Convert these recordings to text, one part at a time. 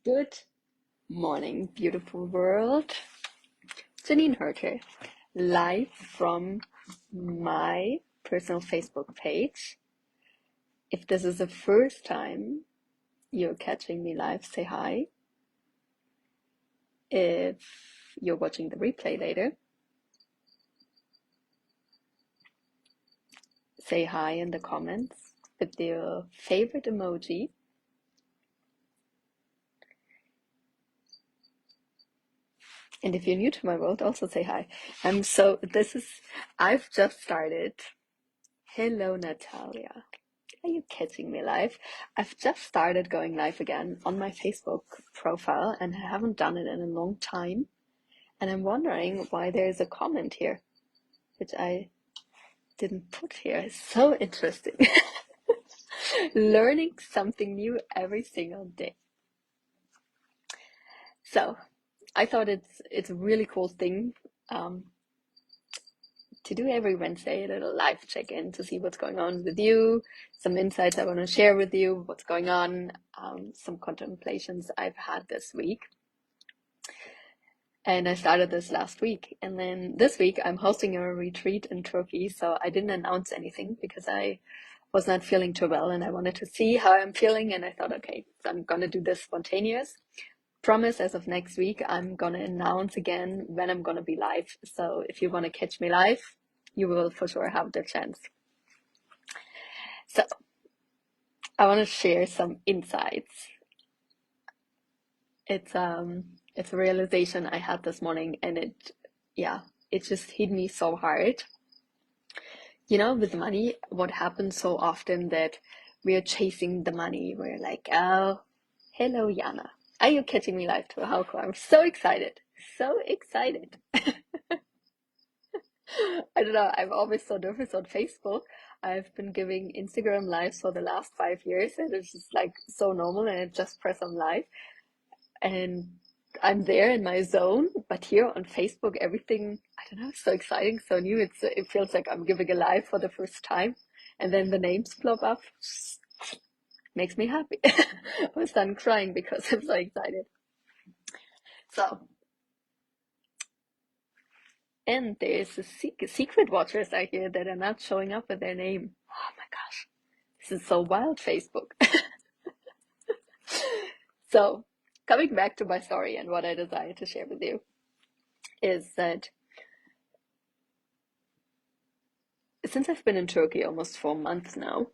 Good morning, beautiful world. Jeanine here, live from my personal Facebook page. If this is the first time you're catching me live, say hi. If you're watching the replay later, say hi in the comments with your favorite emoji. And if you're new to my world, also say hi. I've just started. Hello, Natalia. Are you catching me live? I've just started going live again on my Facebook profile and I haven't done it in a long time. And I'm wondering why there's a comment here, which I didn't put here. It's so interesting. Learning something new every single day. So I thought it's a really cool thing to do every Wednesday, a little live check-in to see what's going on with you, some insights I want to share with you, what's going on, some contemplations I've had this week. And I started this last week. And then this week I'm hosting a retreat in Turkey. So I didn't announce anything because I was not feeling too well and I wanted to see how I'm feeling. And I thought, okay, so I'm going to do this spontaneous. Promise as of next week, I'm going to announce again when I'm going to be live. So if you want to catch me live, you will for sure have the chance. So I want to share some insights. It's a realization I had this morning and it just hit me so hard. You know, with money, what happens so often that we are chasing the money. We're like, oh, hello, Jana. Are you catching me live too? How cool. I'm so excited. So excited. I don't know. I'm always so nervous on Facebook. I've been giving Instagram lives for the last 5 years, and it's just like so normal. And I just press on live, and I'm there in my zone. But here on Facebook, everything I don't know, it's so exciting, so new. It feels like I'm giving a live for the first time, and then the names plop up. Makes me happy. I was done crying because I'm so excited. So. And there's a secret watchers out here that are not showing up with their name. Oh my gosh, this is so wild, Facebook. So, coming back to my story and what I decided to share with you is that since I've been in Turkey almost 4 months now,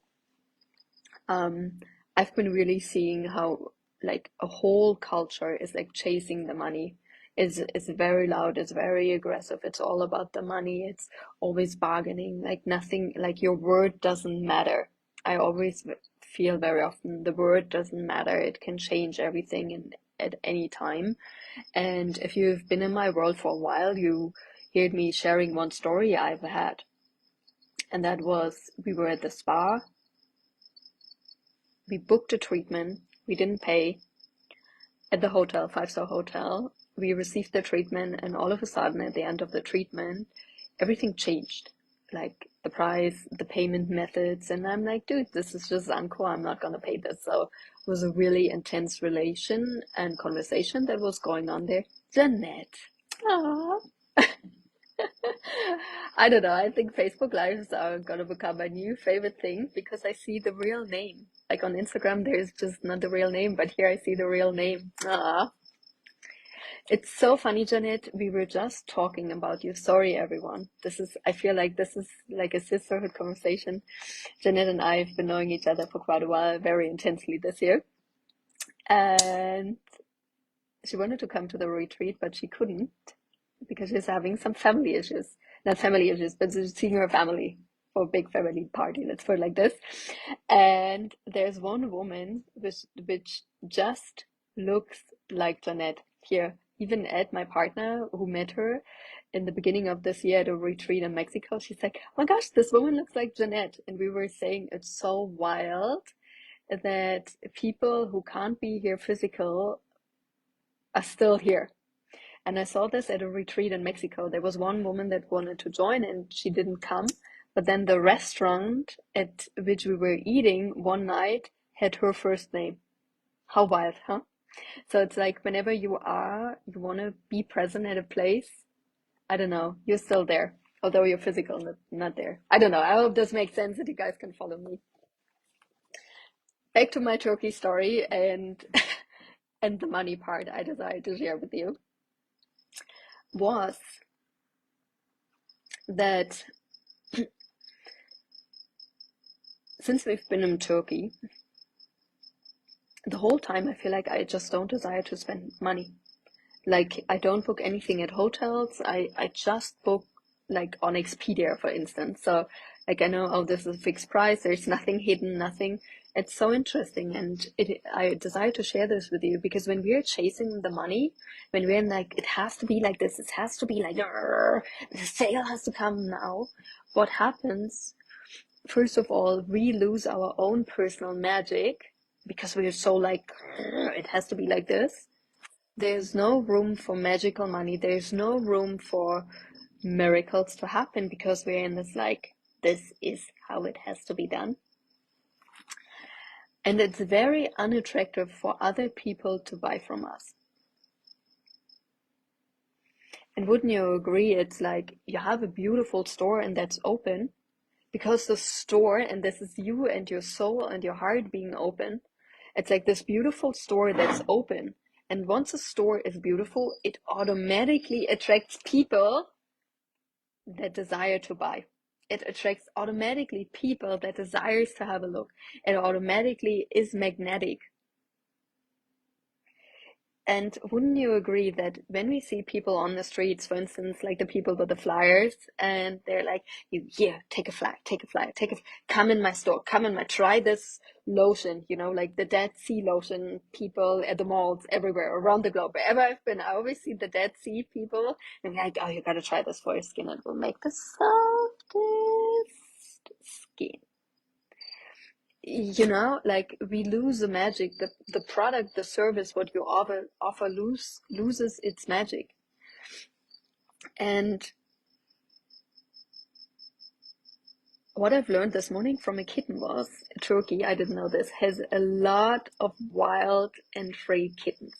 um, I've been really seeing how like a whole culture is like chasing the money. Is very loud, it's very aggressive, it's all about the money, it's always bargaining, like nothing, like your word doesn't matter. I always feel very often the word doesn't matter, it can change everything in, at any time. And if you've been in my world for a while, you heard me sharing one story I've had, and that was we were at the spa. We booked a treatment. We didn't pay at the hotel, 5-star hotel. We received the treatment, and all of a sudden, at the end of the treatment, everything changed. Like the price, the payment methods, and I'm like, dude, this is just uncool. I'm not gonna pay this. So it was a really intense relation and conversation that was going on there. Jeanette. Aww. I don't know. I think Facebook Lives are gonna become my new favorite thing because I see the real name. Like on Instagram, there's just not the real name, but here I see the real name. Ah, it's so funny, Janet. We were just talking about you. Sorry, everyone. I feel like this is like a sisterhood conversation. Janet and I have been knowing each other for quite a while, very intensely this year. And she wanted to come to the retreat, but she couldn't because she's having some family issues. Not family issues, but she's seeing her family for a big family party. Let's put it like this. And there's one woman which just looks like Jeanette here. Even Ed, my partner, who met her in the beginning of this year at a retreat in Mexico, she's like, oh my gosh, this woman looks like Jeanette. And we were saying it's so wild that people who can't be here physical are still here. And I saw this at a retreat in Mexico. There was one woman that wanted to join and she didn't come. But then the restaurant at which we were eating one night had her first name. How wild, huh? So it's like whenever you want to be present at a place, I don't know, you're still there, although you're physical, not there. I don't know. I hope this makes sense that you guys can follow me. Back to my Turkey story and and the money part I decided to share with you was that since we've been in Turkey, the whole time I feel like I just don't desire to spend money. Like I don't book anything at hotels. I just book like on Expedia, for instance. So like I know, oh, this is a fixed price. There's nothing hidden, nothing. It's so interesting, and I desire to share this with you because when we're chasing the money, when we're in like it has to be like this, it has to be like "Arr, the sale has to come now. What happens? First of all, we lose our own personal magic because we're so like it has to be like this. There's no room for magical money. There's no room for miracles to happen because we're in this like, this is how it has to be done. And it's very unattractive for other people to buy from us. And wouldn't you agree? It's like you have a beautiful store and that's open because the store, and this is you and your soul and your heart being open. It's like this beautiful store that's open. And once a store is beautiful, it automatically attracts people that desire to buy. It attracts automatically people that desires to have a look. It automatically is magnetic. And wouldn't you agree that when we see people on the streets, for instance, like the people with the flyers, and they're like, "You here, take a flyer, take a flyer, come in my store, come in my, try this lotion, like the Dead Sea lotion people at the malls everywhere around the globe. Wherever I've been, I always see the Dead Sea people, and like, oh, you gotta try this for your skin. It will make the softest skin." Like we lose the magic. The product, the service, what you offer loses its magic. And what I've learned this morning from a kitten was Turkey, I didn't know this, has a lot of wild and free kittens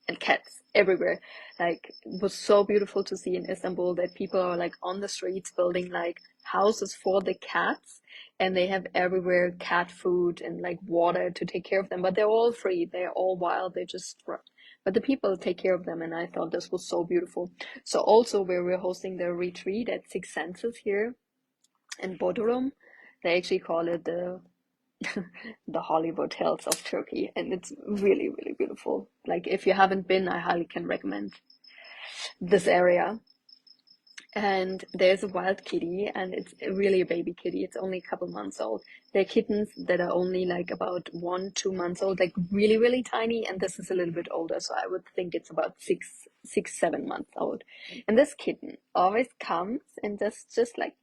and cats everywhere. Like it was so beautiful to see in Istanbul that people are like on the streets building like houses for the cats, and they have everywhere cat food and like water to take care of them, but they're all free, they're all wild, they just but the people take care of them, and I thought this was so beautiful. So also where we're hosting the retreat at Six Senses here in Bodrum, they actually call it the the Hollywood Hills of Turkey, and it's really, really beautiful. Like if you haven't been, I highly can recommend this area. And there's a wild kitty, and it's really a baby kitty. It's only a couple months old. They're kittens that are only like about 1, 2 months old, like really, really tiny. And this is a little bit older, so I would think it's about 7 months old. And this kitten always comes and just like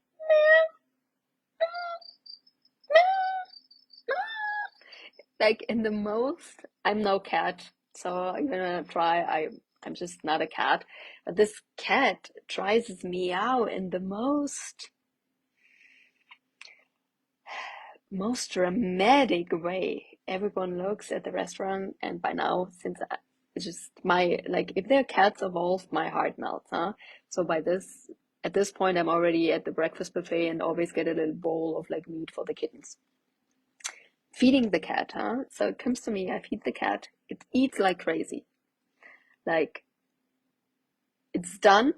like in the most, I'm no cat, so even when I try, I'm just not a cat. But this cat tries his meow in the most dramatic way. Everyone looks at the restaurant, and by now, since it's just my like, if there are cats involved, my heart melts, huh? So at this point, I'm already at the breakfast buffet and always get a little bowl of like meat for the kittens. Feeding the cat, huh? So it comes to me, I feed the cat, it eats like crazy. Like it's done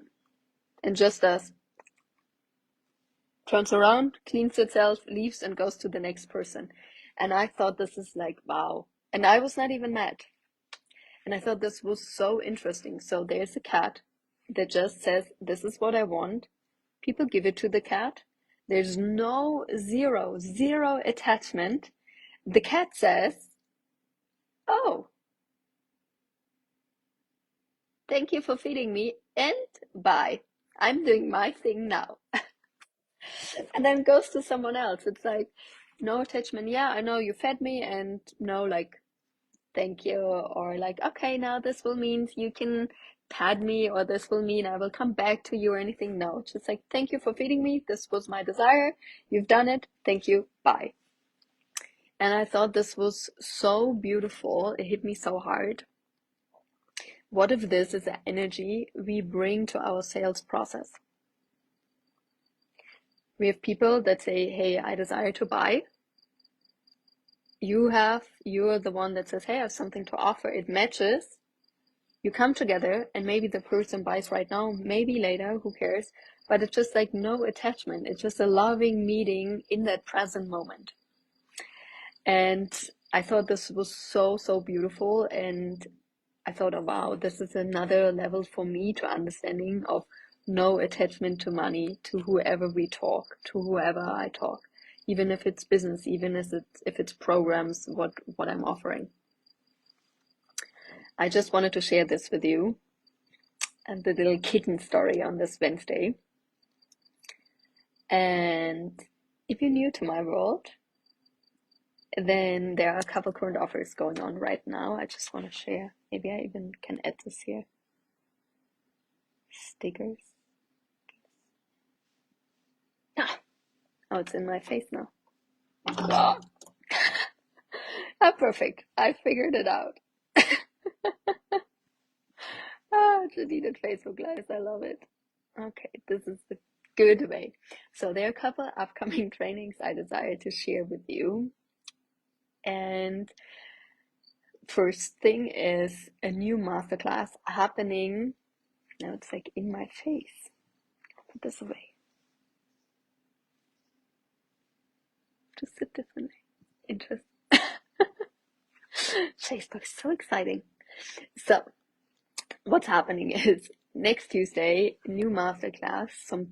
and just does. Turns around, cleans itself, leaves, and goes to the next person. And I thought this is like, wow. And I was not even mad. And I thought this was so interesting. So there's a cat that just says, this is what I want. People give it to the cat. There's no zero attachment. The cat says, oh, thank you for feeding me, and bye. I'm doing my thing now. And then goes to someone else. It's like no attachment. Yeah, I know you fed me, and no, like, thank you. Or like, okay, now this will mean you can pad me, or this will mean I will come back to you or anything. No, just like, thank you for feeding me. This was my desire. You've done it. Thank you. Bye. And I thought this was so beautiful. It hit me so hard What if this is the energy we bring to our sales process? We have people that say, hey, I desire to buy. You're the one that says, hey, I have something to offer. It matches. You come together and maybe the person buys right now, maybe later, who cares? But it's just like no attachment. It's just a loving meeting in that present moment. And I thought this was so, so beautiful. And I thought, oh, wow, this is another level for me to understanding of no attachment to money, to whoever we talk, to whoever I talk, even if it's business, even if it's programs, what I'm offering. I just wanted to share this with you and the little kitten story on this Wednesday. And if you're new to my world, then there are a couple current offers going on right now. I just want to share. Maybe I even can add this here. Stickers. Oh, it's in my face now. Oh. Perfect. I figured it out. Jeanine Facebook Lives. I love it. Okay, this is the good way. So there are a couple upcoming trainings I desire to share with you. And first thing is a new masterclass happening. Now it's like in my face. Put this away. Just sit differently. Interesting. Facebook is so exciting. So what's happening is next Tuesday, new masterclass, some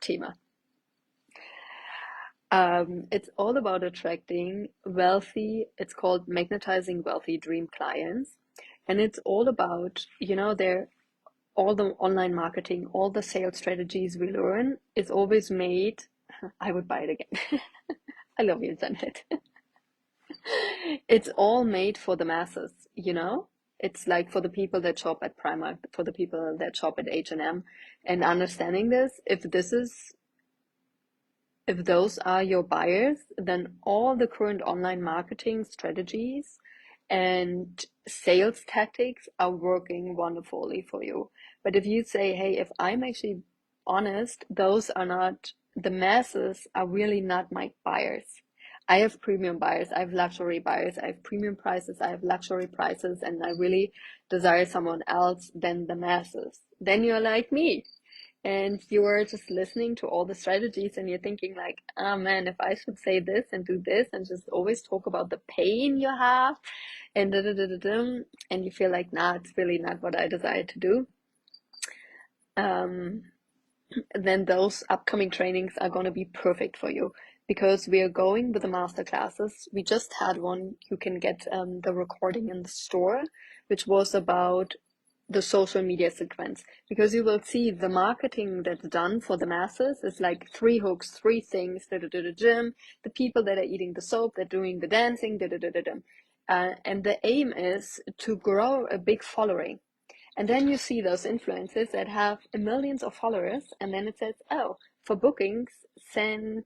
Thema. It's all about attracting wealthy, it's called magnetizing wealthy dream clients. And it's all about, all the online marketing, all the sales strategies we learn is always made. I would buy it again. I love you, Janet. It's all made for the masses, It's like for the people that shop at Primark, for the people that shop at H&M, and understanding this, if those are your buyers, then all the current online marketing strategies and sales tactics are working wonderfully for you. But if you say, hey, if I'm actually honest, those are not, the masses are really not my buyers. I have premium buyers, I have luxury buyers, I have premium prices, I have luxury prices, and I really desire someone else than the masses. Then you're like me. And you're just listening to all the strategies and you're thinking like, oh man, if I should say this and do this and just always talk about the pain you have and and you feel like, nah, it's really not what I desire to do. Then those upcoming trainings are going to be perfect for you because we are going with the master classes. We just had one. You can get the recording in the store, which was about the social media sequence, because you will see the marketing that's done for the masses is like 3 hooks, 3 things, the gym, the people that are eating the soap, they're doing the dancing, and the aim is to grow a big following. And then you see those influencers that have millions of followers, and then it says, oh, for bookings, send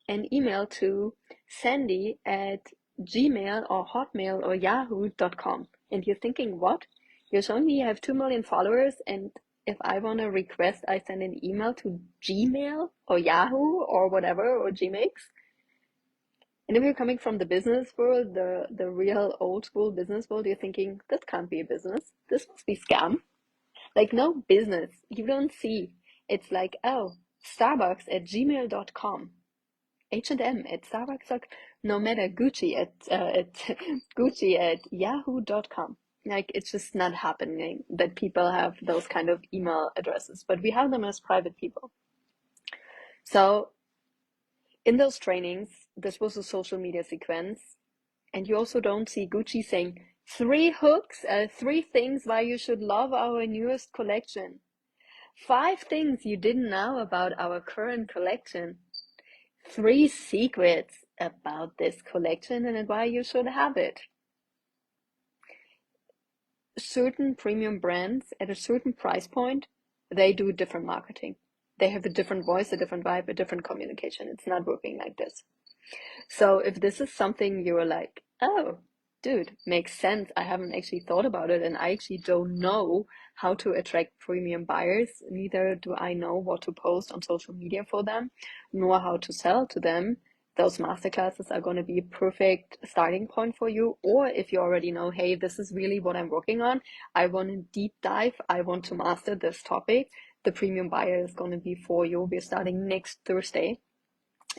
an email to Sandy at Gmail or Hotmail or Yahoo.com. And you're thinking, what? You only have 2 million followers, and if I want to request, I send an email to Gmail or Yahoo or whatever, or Gmix. And if you're coming from the business world, the real old school business world, you're thinking, that can't be a business. This must be scam. Like, no business. You don't see. It's like, oh, Starbucks at gmail.com. H&M at Starbucks, no matter Gucci at Gucci at yahoo.com. Like, it's just not happening that people have those kind of email addresses, but we have them as private people. So in those trainings, this was a social media sequence, and you also don't see Gucci saying 3 hooks, 3 things why you should love our newest collection, 5 things you didn't know about our current collection, 3 secrets about this collection and why you should have it. Certain premium brands at a certain price point, they do different marketing. They have a different voice, a different vibe, a different communication. It's not working like this. So if this is something you're like, oh, dude, makes sense. I haven't actually thought about it, and I actually don't know how to attract premium buyers. Neither do I know what to post on social media for them, nor how to sell to them. Those masterclasses are going to be a perfect starting point for you. Or if you already know, hey, this is really what I'm working on, I want to deep dive, I want to master this topic, the premium buyer is going to be for you. We're starting next Thursday.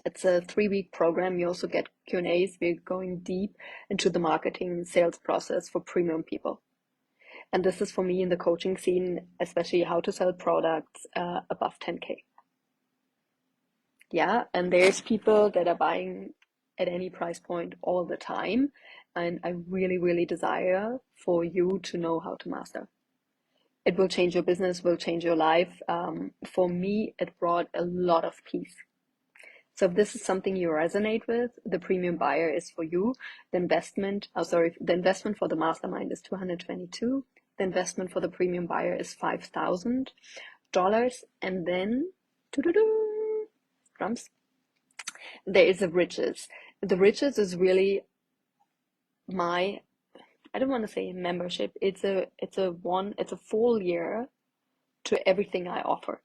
It's a 3-week program. You also get Q&As. We're going deep into the marketing and sales process for premium people. And this is for me in the coaching scene, especially how to sell products above 10K. Yeah, and there's people that are buying at any price point all the time. And I really, really desire for you to know how to master. It will change your business, will change your life. For me, it brought a lot of peace. So if this is something you resonate with, the premium buyer is for you. The investment for the mastermind is $222. The investment for the premium buyer is $5,000. And then, drums, there is the riches. The riches is really my, I don't want to say membership. It's a full year to everything I offer.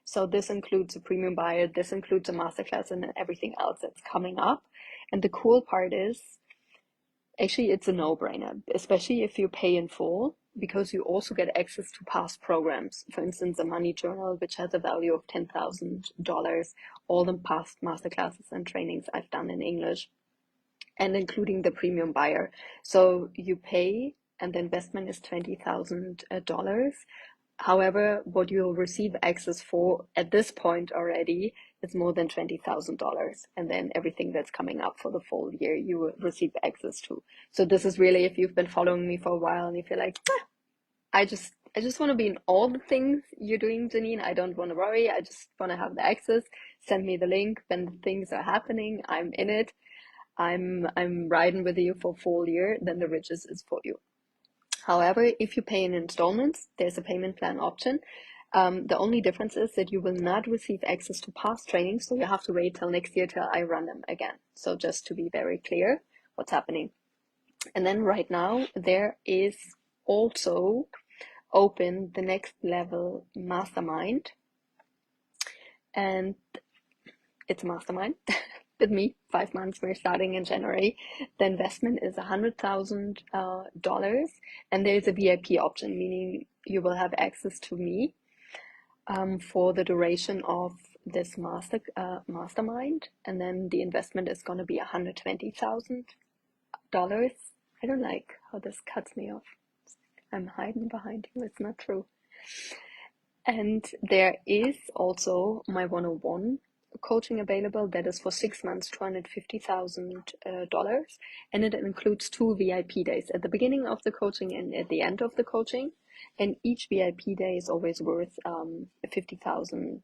So this includes a premium buyer, this includes a masterclass, and then everything else that's coming up. And the cool part is, actually, it's a no-brainer, especially if you pay in full, because you also get access to past programs. For instance, a money journal, which has a value of $10,000, all the past masterclasses and trainings I've done in English, and including the premium buyer. So you pay, and the investment is $20,000. However, what you'll receive access for at this point already is more than $20,000. And then everything that's coming up for the full year, you will receive access to. So this is really, if you've been following me for a while and you feel like, I just want to be in all the things you're doing, Jeanine. I don't want to worry. I just want to have the access. Send me the link when the things are happening. I'm in it. I'm riding with you for a full year. Then the riches is for you. However, if you pay in installments, there's a payment plan option. The only difference is that you will not receive access to past trainings, so you have to wait till next year till I run them again. So just to be very clear what's happening. And then right now, there is also open the next level mastermind. And it's a mastermind with me, 5 months. We're starting in January. The investment is $100,000, and there's a VIP option, meaning you will have access to me for the duration of this mastermind, and then the investment is going to be $120,000. I don't like how this cuts me off. I'm hiding behind you. It's not true. And there is also my 101 coaching available that is for 6 months, $250,000, and it includes 2 VIP days at the beginning of the coaching and at the end of the coaching. And each VIP day is always worth $50,000.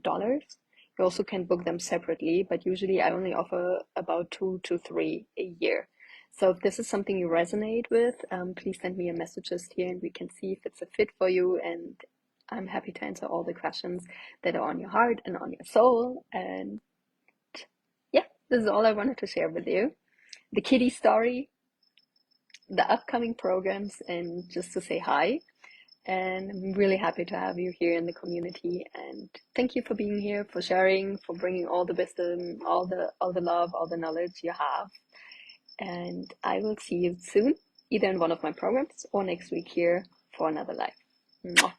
You also can book them separately, but usually I only offer about 2 to 3 a year. So if this is something you resonate with, please send me a messages here and we can see if it's a fit for you. And I'm happy to answer all the questions that are on your heart and on your soul. And yeah, this is all I wanted to share with you. The Kitten Story, the upcoming programs, and just to say hi. And I'm really happy to have you here in the community. And thank you for being here, for sharing, for bringing all the wisdom, all the love, all the knowledge you have. And I will see you soon, either in one of my programs or next week here for another live. Mwah.